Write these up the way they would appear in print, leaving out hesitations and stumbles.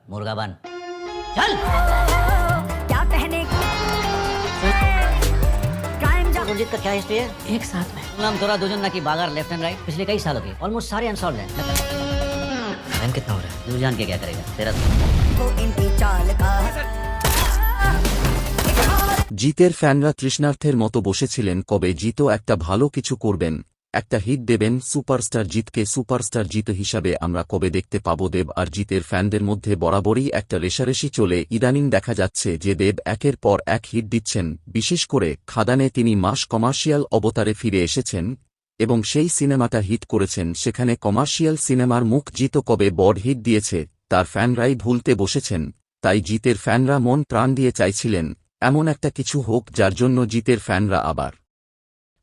मुर्गा बन चल। क्या कहने कायम जा सुरजीत का क्या हिस्ट्री है? एक साथ में नाम तोरा दुजन ना की बागार लेफ्ट एंड राइट पिछले कई सालों के ऑलमोस्ट सारे अनसॉल्व हैं। टाइम कितना हो रहा है? तू जान के क्या करेगा तेरा वो इनकी चाल का জিতের ফ্যানরা তৃষ্ণার্থের মতো বসেছিলেন কবে জিতও একটা ভালো কিছু করবেন, একটা হিট দেবেন। সুপারস্টার জিতকে সুপারস্টার জিত হিসাবে আমরা কবে দেখতে পাব? দেব আর জিতের ফ্যানদের মধ্যে বরাবরই একটা রেষারেষি চলে। ইদানিং দেখা যাচ্ছে যে দেব একের পর এক হিট দিচ্ছেন। বিশেষ করে খাদানে তিনি মাস কমার্শিয়াল অবতারে ফিরে এসেছেন এবং সেই সিনেমাটা হিট করেছেন। সেখানে কমার্শিয়াল সিনেমার মুখ জিতও কবে বড় হিট দিয়েছে তার ফ্যানরাই ভুলতে বসেছেন। তাই জিতের ফ্যানরা মন প্রাণ দিয়ে চাইছিলেন এমন একটা কিছু হোক যার জন্য জিতের ফ্যানরা আবার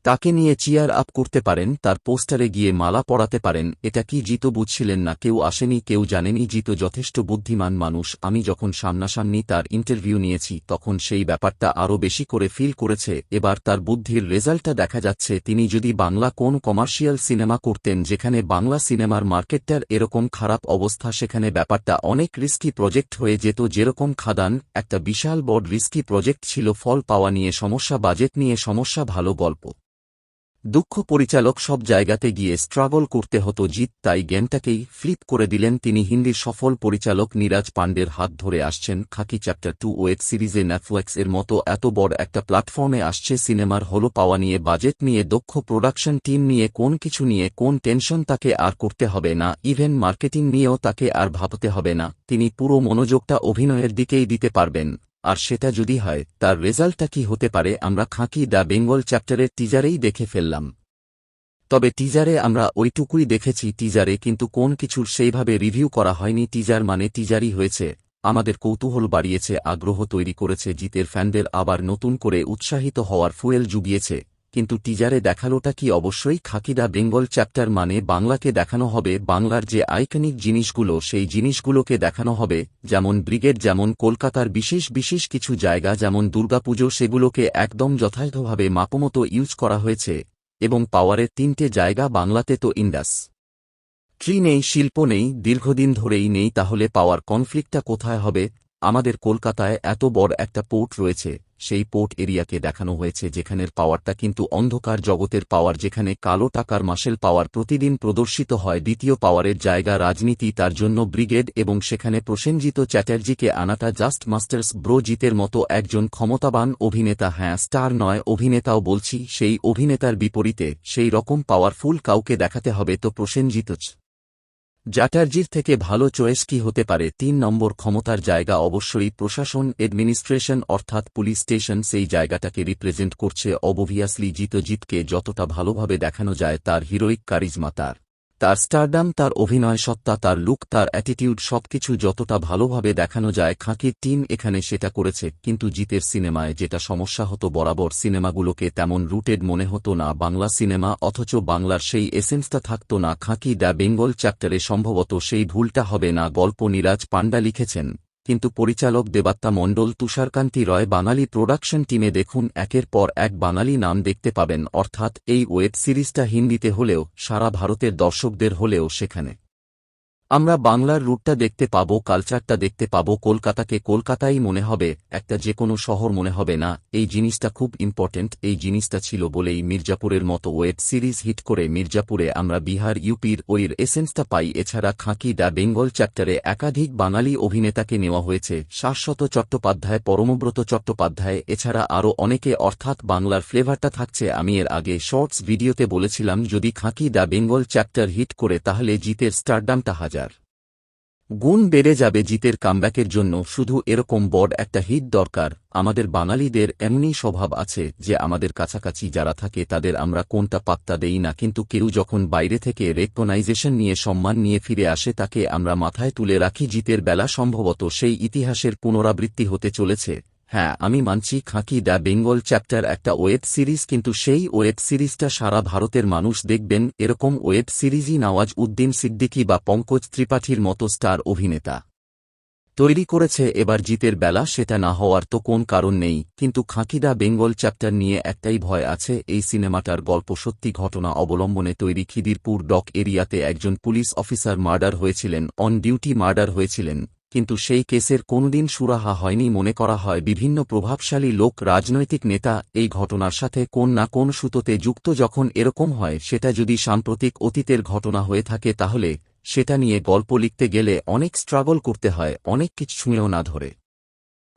তাকে নিয়ে চিয়ার আপ করতে পারেন, তার পোস্টারে গিয়ে মালা পরাতে পারেন। এটা কি জিতও বুঝছিলেন না? কেউ আসেনি, কেউ জানেনি। জিতও যথেষ্ট বুদ্ধিমান মানুষ। আমি যখন সামনাসামনি তার ইন্টারভিউ নিয়েছি তখন সেই ব্যাপারটা আরও বেশি করে ফিল করেছে। এবার তার বুদ্ধির রেজাল্টটা দেখা যাচ্ছে। তিনি যদি বাংলা কোন কমার্শিয়াল সিনেমা করতেন যেখানে বাংলা সিনেমার মার্কেটটার এরকম খারাপ অবস্থা, সেখানে ব্যাপারটা অনেক রিস্কি প্রজেক্ট হয়ে যেত। যেরকম খাদান একটা বিশাল বড় রিস্কি প্রজেক্ট ছিল, ফল পাওয়া নিয়ে সমস্যা, বাজেট নিয়ে সমস্যা, ভালো গল্প, দুঃখ, পরিচালক, সব জায়গাতে গিয়ে স্ট্রাগল করতে হতো। জিত তাই গেমটাকেই ফ্লিপ করে দিলেন। তিনি হিন্দির সফল পরিচালক নীরাজ পান্ডের হাত ধরে আসছেন। খাকি চ্যাপ্টার 2 ওয়েব সিরিজে নেটফ্লিক্স এর মতো এত বড় একটা প্ল্যাটফর্মে আসছে। সিনেমার হলো পাওয়া নিয়ে, বাজেট নিয়ে, দক্ষ প্রোডাকশন টিম নিয়ে, কোন কিছু নিয়ে কোন টেনশন তাকে আর করতে হবে না। ইভেন মার্কেটিং নিয়েও তাকে আর ভাবতে হবে না। তিনি পুরো মনোযোগটা অভিনয়ের দিকেই দিতে পারবেন। আর সেটা যদি হয়, তার রেজাল্টটা কি হতে পারে আমরা খাকি দ্য বেঙ্গল চ্যাপ্টারের টিজারেই দেখে ফেললাম। তবে টিজারে আমরা ওইটুকুই দেখেছি। টিজারে কিন্তু কোন কিছুর সেইভাবে রিভিউ করা হয়নি। টিজার মানে টিজারই হয়েছে, আমাদের কৌতূহল বাড়িয়েছে, আগ্রহ তৈরি করেছে, জিতের ফ্যানদের আবার নতুন করে উৎসাহিত হওয়ার ফুয়েল জুগিয়েছে। কিন্তু টিজারে দেখালোটা কি? অবশ্যই খাকি দ্য বেঙ্গল চ্যাপ্টার মানে বাংলাকে দেখানো হবে, বাংলার যে আইকনিক জিনিসগুলো সেই জিনিসগুলোকে দেখানো হবে। যেমন ব্রিগেড, যেমন কলকাতার বিশেষ বিশেষ কিছু জায়গা, যেমন দুর্গাপুজো, সেগুলোকে একদম যথাযথভাবে মাপমতো ইউজ করা হয়েছে। এবং পাওয়ারের 3টে জায়গা বাংলাতে তো ইন্ডাস্ট্রি নেই, শিল্প নেই, দীর্ঘদিন ধরেই নেই। তাহলে পাওয়ার কনফ্লিক্টটা কোথায় হবে? আমাদের কলকাতায় এত বড় একটা পোর্ট রয়েছে, সেই পোর্ট এরিয়াকে দেখানো হয়েছে যেখানের পাওয়ারটা কিন্তু অন্ধকার জগতের পাওয়ার, যেখানে কালো টাকার মাসেল পাওয়ার প্রতিদিন প্রদর্শিত হয়। দ্বিতীয় পাওয়ারের জায়গা রাজনীতি, তার জন্য ব্রিগেড, এবং সেখানে প্রসেনজিৎ চ্যাটার্জিকে আনাটা জাস্ট মাস্টার্স। ব্রো জিতের মতো একজন ক্ষমতাবান অভিনেতা, হ্যাঁ স্টার নয় অভিনেতাও বলছি, সেই অভিনেতার বিপরীতে সেই রকম পাওয়ারফুল কাউকে দেখাতে হবে। তো প্রসেনজিৎ চ্যাটার্জির থেকে ভালো চয়েস কি হতে পারে? 3 নম্বর ক্ষমতার জায়গা অবশ্যই প্রশাসন, অ্যাডমিনিস্ট্রেশন, অর্থাৎ পুলিশ স্টেশন, সেই জায়গাটাকে রিপ্রেজেন্ট করছে। অবভিয়াসলি জিতকে যতটা ভালোভাবে দেখানো যায়, তার হিরোইক কারিজমা, তার স্টারডাম, তার অভিনয় সত্তা, তার লুক, তার অ্যাটিটিউড, সবকিছু যতটা ভালোভাবে দেখানো যায়, খাকির টিম এখানে সেটা করেছে। কিন্তু জিতের সিনেমায় যেটা সমস্যা হতো, বরাবর সিনেমাগুলোকে তেমন রুটেড মনে হতো না বাংলা সিনেমা, অথচ বাংলার সেই এসেন্সটা থাকতো না। খাকি দ্য বেঙ্গল চ্যাপ্টারে সম্ভবত সেই ভুলটা হবে না। গল্প নীরাজ পান্ডা লিখেছেন, কিন্তু পরিচালক দেবাত্তা মণ্ডল, তুষারকান্তি রয়। বাঙালি প্রোডাকশন টিমে দেখুন একের পর এক বাঙালি নাম দেখতে পাবেন। অর্থাৎ এই ওয়েব সিরিজটা হিন্দিতে হলেও, সারা ভারতের দর্শকদের হলেও, সেখানে আমরা বাংলার রুটটা দেখতে পাবো, কালচারটা দেখতে পাবো। কলকাতাকে কলকাতাই মনে হবে, একটা যে কোনো শহর মনে হবে না। এই জিনিসটা খুব ইম্পর্টেন্ট। এই জিনিসটা ছিল বলেই মির্জাপুরের মতো ওয়েব সিরিজ হিট করে মির্জাপুরে আমরা বিহার, ইউপির ওইর এসেন্সটা পাই। এছাড়া খাকি দ্য বেঙ্গল চ্যাপ্টারে একাধিক বাঙালি অভিনেতাকে নেওয়া হয়েছে, শাশ্বত চট্টোপাধ্যায়, পরমব্রত চট্টোপাধ্যায়, এছাড়া আরও অনেকে, অর্থাৎ বাংলার ফ্লেভারটা থাকছে। আমি এর আগে শর্টস ভিডিওতে বলেছিলাম, যদি খাকি দ্য বেঙ্গল চ্যাপ্টার হিট করে তাহলে জিতের স্টারডামটা গুণ বেড়ে যাবে। জিতের কামব্যাকের জন্য শুধু এরকম বড় একটা হিট দরকার। আমাদের বাঙালিদের এমনি স্বভাব আছে যে আমাদের কাছাকাছি যারা থাকে তাদের আমরা কোনটা পাত্তা দেই না, কিন্তু কেউ যখন বাইরে থেকে রেকগনাইজেশন নিয়ে, সম্মান নিয়ে ফিরে আসে, তাকে আমরা মাথায় তুলে রাখি। জিতের বেলা সম্ভবত সেই ইতিহাসের পুনরাবৃত্তি হতে চলেছে। হ্যাঁ, আমি মানছি খাকি দ্য বেঙ্গল চ্যাপ্টার একটা ওয়েব সিরিজ, কিন্তু সেই ওয়েব সিরিজটা সারা ভারতের মানুষ দেখবেন। এরকম ওয়েব সিরিজই নওয়াজ উদ্দিন সিদ্দিকী বা পঙ্কজ ত্রিপাঠীর মতো স্টার অভিনেতা তৈরি করেছে। এবার জিতের বেলা সেটা না হওয়ার তো কোন কারণ নেই, কিন্তু খাকি দ্য বেঙ্গল চ্যাপ্টার নিয়ে একটাই ভয় আছে। এই সিনেমাটার গল্প সত্যি ঘটনা অবলম্বনে তৈরি। খিদিরপুর ডক এরিয়াতে একজন পুলিশ অফিসার মার্ডার হয়েছিলেন, অন ডিউটি মার্ডার হয়েছিলেন। কিন্তু সেই কেসের কোনোদিন সুরাহা হয়নি। মনে করা হয় বিভিন্ন প্রভাবশালী লোক, রাজনৈতিক নেতা এই ঘটনার সাথে কোন না কোন সুতোতে যুক্ত। যখন এরকম হয়, সেটা যদি সাম্প্রতিক অতীতের ঘটনা হয়ে থাকে, তাহলে সেটা নিয়ে গল্প লিখতে গেলে অনেক স্ট্রাগল করতে হয়, অনেক কিছু ছুঁয়েও না ধরে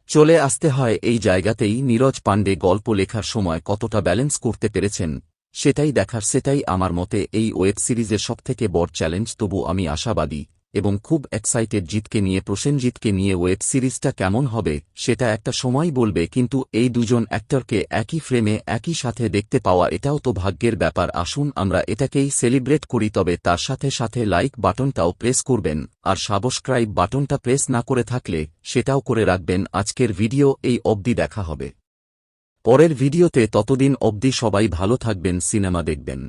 চলে আসতে হয়। এই জায়গাতেই নীরজ পাণ্ডে গল্প লেখার সময় কতটা ব্যালেন্স করতে পেরেছেন সেটাই দেখার। সেটাই আমার মতে এই ওয়েব সিরিজের সবথেকে বড় চ্যালেঞ্জ। তবু আমি আশাবাদী এবং খুব এক্সাইটেড জিতকে নিয়ে, প্রসেনজিৎকে নিয়ে। ওয়েব সিরিজটা কেমন হবে সেটা একটা সময় বলবে, কিন্তু এই দুজন অ্যাক্টরকে একই ফ্রেমে একই সাথে দেখতে পাওয়া, এটাও তো ভাগ্যের ব্যাপার। আসুন আমরা এটাকেই সেলিব্রেট করি। তবে তার সাথে সাথে লাইক বাটনটাও প্রেস করবেন, আর সাবস্ক্রাইব বাটনটা প্রেস না করে থাকলে সেটাও করে রাখবেন। আজকের ভিডিও এই অবধি, দেখা হবে পরের ভিডিওতে। ততদিন অবধি সবাই ভালো থাকবেন, সিনেমা দেখবেন।